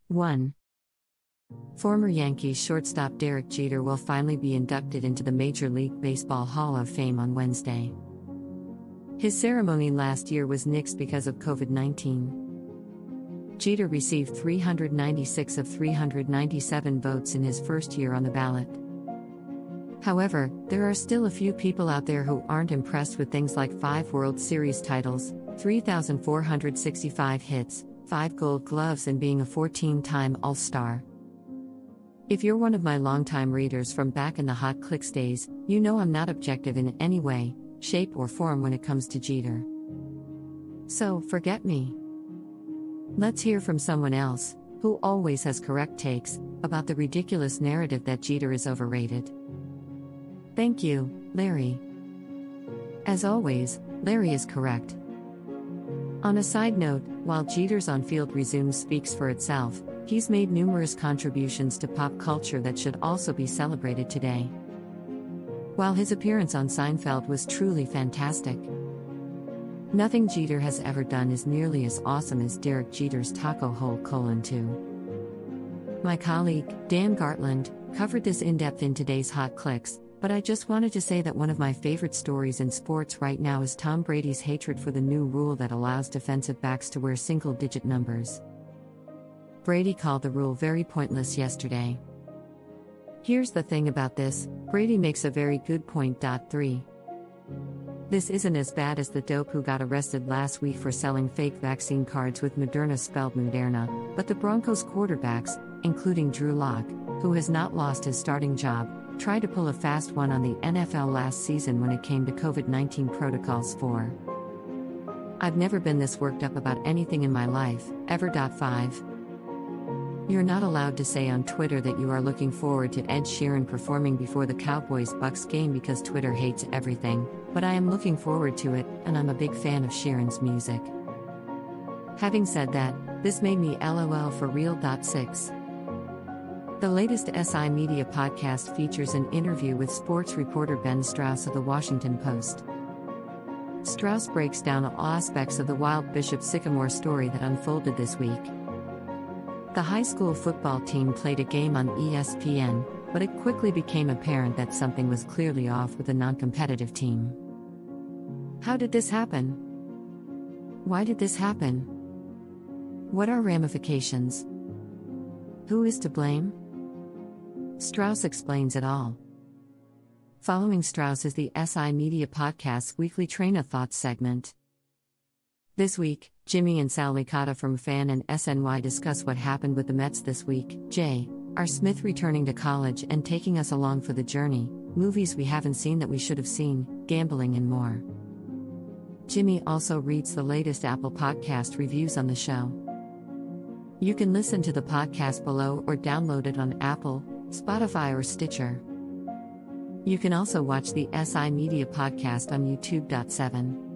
1. Former Yankees shortstop Derek Jeter will finally be inducted into the Major League Baseball Hall of Fame on Wednesday. His ceremony last year was nixed because of COVID-19. Jeter received 396 of 397 votes in his first year on the ballot. However, there are still a few people out there who aren't impressed with things like 5 World Series titles, 3,465 hits, 5 Gold Gloves, and being a 14-time All-Star. If you're one of my longtime readers from back in the Hot Clicks days, you know I'm not objective in any way, shape, or form when it comes to Jeter. So, forget me. Let's hear from someone else, who always has correct takes, about the ridiculous narrative that Jeter is overrated. Thank you, Larry. As always, Larry is correct. On a side note, while Jeter's on-field resume speaks for itself, he's made numerous contributions to pop culture that should also be celebrated today. While his appearance on Seinfeld was truly fantastic, nothing Jeter has ever done is nearly as awesome as Derek Jeter's Taco Hole: 2. My colleague, Dan Gartland, covered this in-depth in today's Hot Clicks, but I just wanted to say that one of my favorite stories in sports right now is Tom Brady's hatred for the new rule that allows defensive backs to wear single-digit numbers. Brady called the rule very pointless yesterday. Here's the thing about this, Brady makes a very good point. 3. This isn't as bad as the dope who got arrested last week for selling fake vaccine cards with Moderna spelled Moderna, but the Broncos quarterbacks, including Drew Lock, who has not lost his starting job, tried to pull a fast one on the NFL last season when it came to COVID-19 protocols. 4. I've never been this worked up about anything in my life, ever. 5. You're not allowed to say on Twitter that you are looking forward to Ed Sheeran performing before the Cowboys-Bucks game because Twitter hates everything, but I am looking forward to it, and I'm a big fan of Sheeran's music. Having said that, this made me LOL for real. 6. The latest SI Media podcast features an interview with sports reporter Ben Strauss of The Washington Post. Strauss breaks down all aspects of the wild Bishop Sycamore story that unfolded this week. The high school football team played a game on ESPN, but it quickly became apparent that something was clearly off with the non-competitive team. How did this happen? Why did this happen? What are ramifications? Who is to blame? Strauss explains it all. Following Strauss is the SI Media Podcast's weekly Train of Thought segment. This week, Jimmy and Sal Licata from Fan and SNY discuss what happened with the Mets this week, J.R. Smith returning to college and taking us along for the journey, movies we haven't seen that we should have seen, gambling, and more. Jimmy also reads the latest Apple Podcast reviews on the show. You can listen to the podcast below or download it on Apple, Spotify, or Stitcher. You can also watch the SI Media Podcast on YouTube. 7.